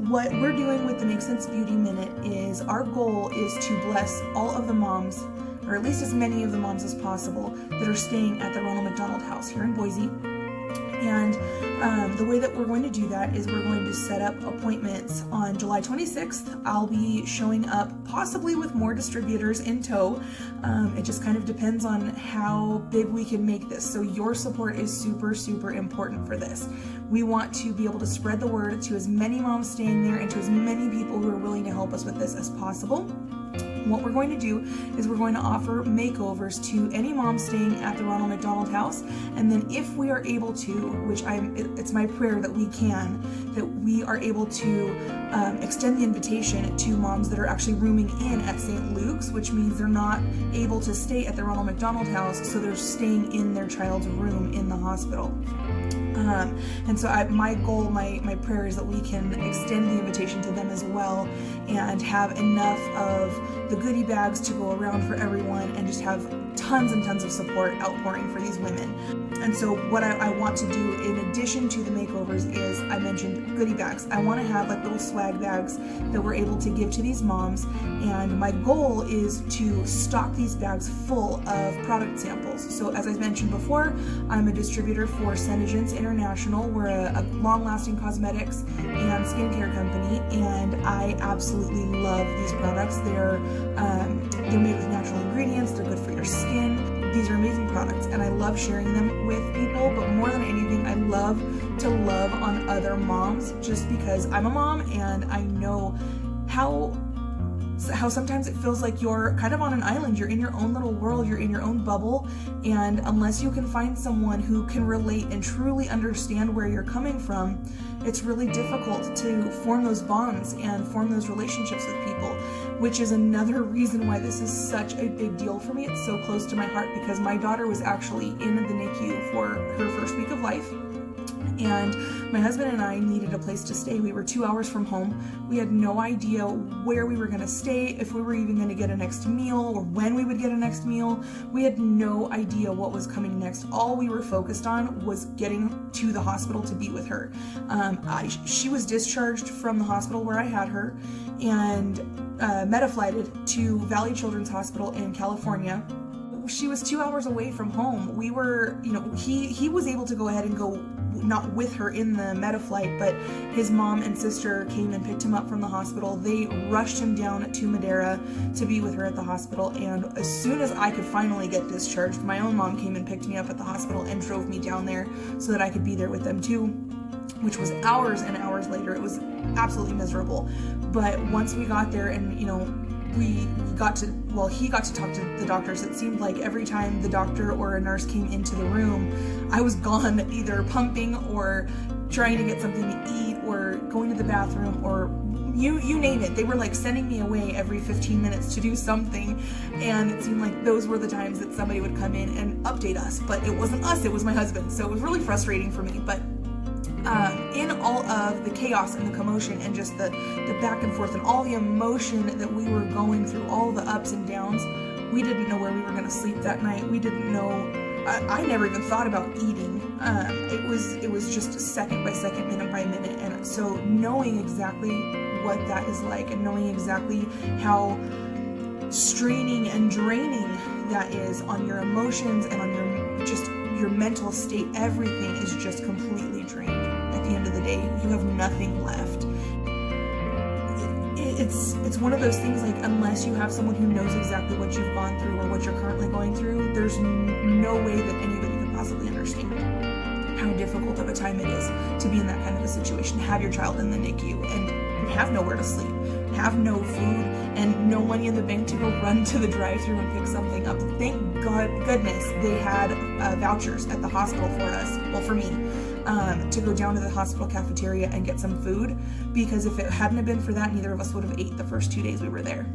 what we're doing with the Make Sense Beauty Minute is our goal is to bless all of the moms, or at least as many of the moms as possible, that are staying at the Ronald McDonald House here in Boise. And the way that we're going to do that is we're going to set up appointments on July 26th. I'll be showing up possibly with more distributors in tow. It just kind of depends on how big we can make this. So your support is super, super important for this. We want to be able to spread the word to as many moms staying there and to as many people who are willing to help us with this as possible. What we're going to do is we're going to offer makeovers to any mom staying at the Ronald McDonald House, and then if we are able to, which it's my prayer that we can, that we are able to extend the invitation to moms that are actually rooming in at St. Luke's, which means they're not able to stay at the Ronald McDonald House, so they're staying in their child's room in the hospital. And so my goal, my prayer is that we can extend the invitation to them as well and have enough of the goodie bags to go around for everyone and just have tons and tons of support outpouring for these women. And so what I want to do in addition to the makeovers is, I mentioned goodie bags. I want to have like little swag bags that we're able to give to these moms, and my goal is to stock these bags full of product samples. So as I mentioned before, I'm a distributor for Senegence International. We're a long-lasting cosmetics and skincare company, and I absolutely love these products. They're made with natural ingredients, they're good for your skin. These are amazing products, and I love sharing them with people, but more than anything, I love to love on other moms, just because I'm a mom and I know how sometimes it feels like you're kind of on an island. You're in your own little world, you're in your own bubble, and unless you can find someone who can relate and truly understand where you're coming from, it's really difficult to form those bonds and form those relationships with people, which is another reason why this is such a big deal for me. It's so close to my heart because my daughter was actually in the NICU for her first week of life, and my husband and I needed a place to stay. We were 2 hours from home. We had no idea where we were going to stay, if we were even going to get a next meal, or when we would get a next meal. We had no idea what was coming next. All we were focused on was getting to the hospital to be with her. She was discharged from the hospital where I had her and meta-flighted to Valley Children's Hospital in California. She was 2 hours away from home. We were, he was able to go ahead and go, not with her in the meta flight, but his mom and sister came and picked him up from the hospital. They rushed him down to Madera to be with her at the hospital, and as soon as I could finally get discharged, my own mom came and picked me up at the hospital and drove me down there so that I could be there with them too, which was hours and hours later. It was absolutely miserable. But once we got there and, he got to talk to the doctors. It seemed like every time the doctor or a nurse came into the room, I was gone, either pumping or trying to get something to eat or going to the bathroom, or you name it. They were like sending me away every 15 minutes to do something, and it seemed like those were the times that somebody would come in and update us, but it wasn't us, it was my husband. So it was really frustrating for me. But in all of the chaos and the commotion and just the back and forth and all the emotion that we were going through, all the ups and downs, we didn't know where we were going to sleep that night. We didn't know. I never even thought about eating. It was just second by second, minute by minute. And so knowing exactly what that is like and knowing exactly how straining and draining that is on your emotions and on your mental state, everything is just completely drained. At the end of the day, you have nothing left. It's one of those things, like, unless you have someone who knows exactly what you've gone through or what you're currently going through, there's no way that anybody could possibly understand how difficult of a time it is to be in that kind of a situation, have your child in the NICU and have nowhere to sleep, have no food, and no money in the bank to go run to the drive-thru and pick something up. Thank goodness they had vouchers at the hospital for us, well, for me, to go down to the hospital cafeteria and get some food, because if it hadn't have been for that, neither of us would have ate the first 2 days we were there,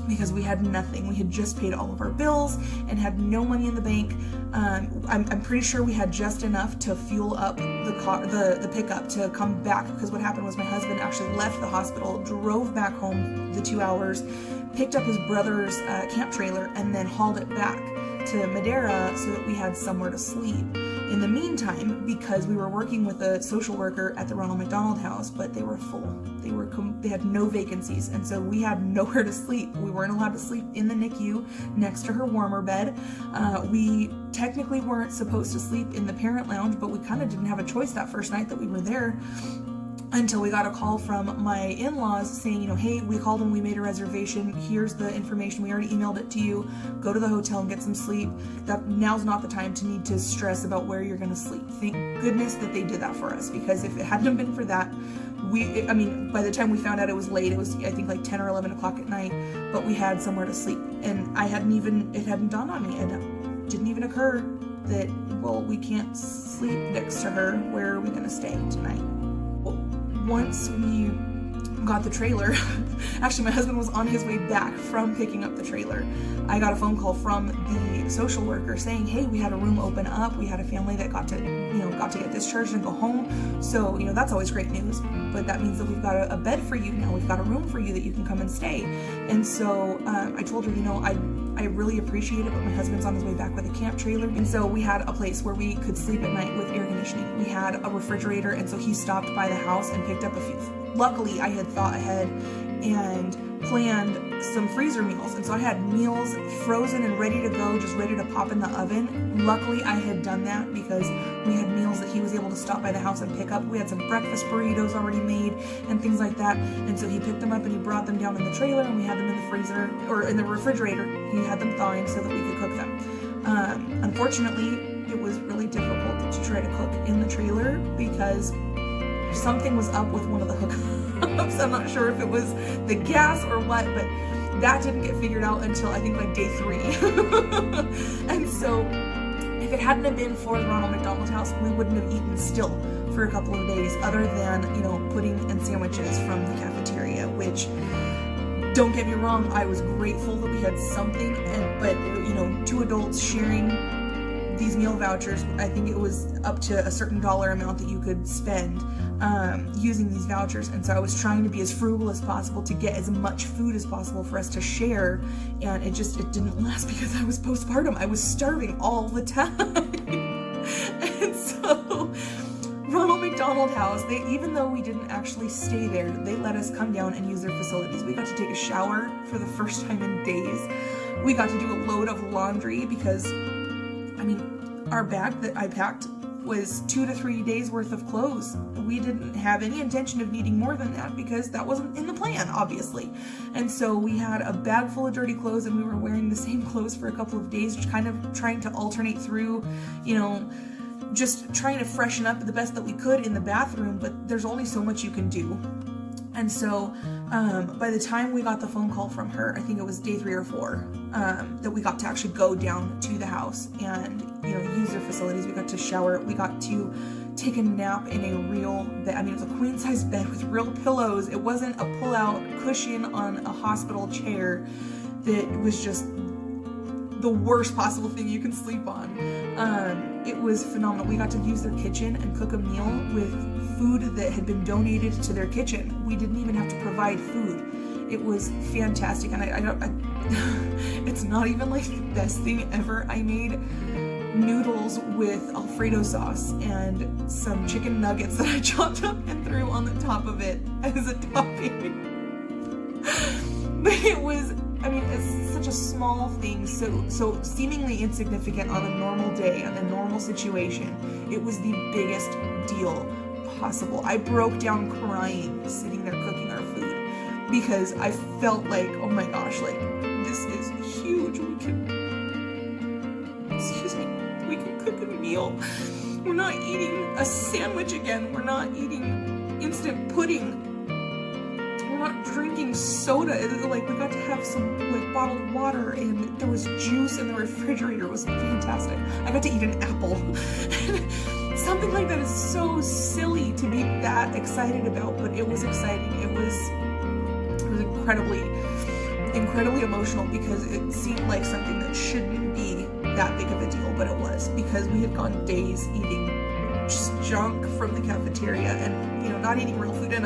because we had nothing. We had just paid all of our bills and had no money in the bank. I'm pretty sure we had just enough to fuel up the pickup to come back, because what happened was my husband actually left the hospital, drove back home the 2 hours, picked up his brother's camp trailer, and then hauled it back to Madera so that we had somewhere to sleep. in the meantime, because we were working with a social worker at the Ronald McDonald House, but they were full. They had no vacancies, and so we had nowhere to sleep. We weren't allowed to sleep in the NICU next to her warmer bed. We technically weren't supposed to sleep in the parent lounge, but we kind of didn't have a choice that first night that we were there, until we got a call from my in-laws saying, hey, we called and we made a reservation. Here's the information. We already emailed it to you. Go to the hotel and get some sleep. Now's not the time to need to stress about where you're going to sleep. Thank goodness that they did that for us, because if it hadn't been for that, by the time we found out, it was late. It was, I think, like 10 or 11 o'clock at night, but we had somewhere to sleep. And it hadn't dawned on me. It didn't even occur that, well, we can't sleep next to her. Where are we going to stay tonight? Once we got the trailer, actually my husband was on his way back from picking up the trailer. I got a phone call from the social worker saying, hey, we had a room open up. We had a family that got to get discharged and go home. So, that's always great news, but that means that we've got a bed for you now. We've got a room for you that you can come and stay. And so I told her, I really appreciate it, but my husband's on his way back with a camp trailer. And so we had a place where we could sleep at night with air conditioning. We had a refrigerator, and so he stopped by the house and picked up a few. Luckily, I had thought ahead and planned some freezer meals. And so I had meals frozen and ready to go, just ready to pop in the oven. Luckily, I had done that because we had meals that he was able to stop by the house and pick up. We had some breakfast burritos already made and things like that. And so he picked them up and he brought them down in the trailer, and we had them in the freezer or in the refrigerator. He had them thawing so that we could cook them. Unfortunately, it was really difficult to try to cook in the trailer because something was up with one of the hookups. I'm not sure if it was the gas or what, but that didn't get figured out until I think like day 3. And so if it hadn't have been for the Ronald McDonald House, we wouldn't have eaten still for a couple of days, other than, pudding and sandwiches from the cafeteria, which, don't get me wrong, I was grateful that we had something, but 2 adults sharing these meal vouchers, I think it was up to a certain dollar amount that you could spend using these vouchers. And so I was trying to be as frugal as possible to get as much food as possible for us to share, and it didn't last because I was postpartum. I was starving all the time. And so Ronald McDonald House, even though we didn't actually stay there, they let us come down and use their facilities. We got to take a shower for the first time in days. We got to do a load of laundry because our bag that I packed was 2 to 3 days worth of clothes. We didn't have any intention of needing more than that because that wasn't in the plan, obviously. And so we had a bag full of dirty clothes, and we were wearing the same clothes for a couple of days, just kind of trying to alternate through, just trying to freshen up the best that we could in the bathroom, but there's only so much you can do. And so by the time we got the phone call from her, I think it was day 3 or 4, that we got to actually go down to the house and, use their facilities. We got to shower. We got to take a nap in a real bed. It was a queen size bed with real pillows. It wasn't a pull out cushion on a hospital chair that was just the worst possible thing you can sleep on. It was phenomenal. We got to use their kitchen and cook a meal with food that had been donated to their kitchen. We didn't even have to provide food. It was fantastic, and it's not even like the best thing ever. I made noodles with Alfredo sauce and some chicken nuggets that I chopped up and threw on the top of it as a topping. But it was, it's such a small thing, so seemingly insignificant on a normal day, on a normal situation. It was the biggest deal possible. I broke down crying sitting there cooking our food because I felt like, oh my gosh, like, this is huge. We can cook a meal. We're not eating a sandwich again. We're not eating instant pudding. We're not drinking soda. Like, we got to have some bottled water, and there was juice in the refrigerator. It was fantastic. I got to eat an apple. Something like that is so silly to be that excited about, but it was exciting. It was incredibly emotional because it seemed like something that shouldn't be that big of a deal, but it was, because we had gone days eating just junk from the cafeteria and, not eating real food. And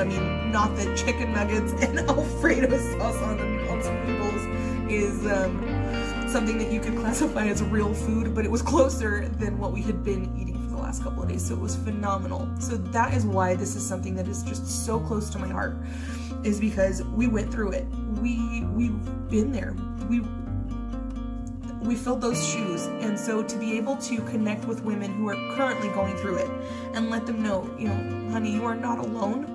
not that chicken nuggets and Alfredo sauce on some noodles is something that you could classify as real food, but it was closer than what we had been eating for the last couple of days, so it was phenomenal. So that is why this is something that is just so close to my heart, is because we went through it. We've been there. We filled those shoes. And so to be able to connect with women who are currently going through it and let them know, honey, you are not alone.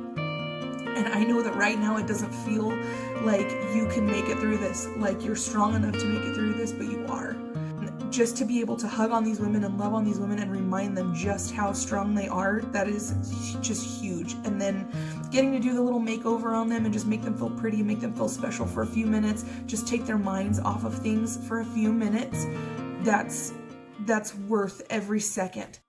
And I know that right now it doesn't feel like you can make it through this, like you're strong enough to make it through this, but you are. Just to be able to hug on these women and love on these women and remind them just how strong they are, that is just huge. And then getting to do the little makeover on them and just make them feel pretty, make them feel special for a few minutes, just take their minds off of things for a few minutes, that's worth every second.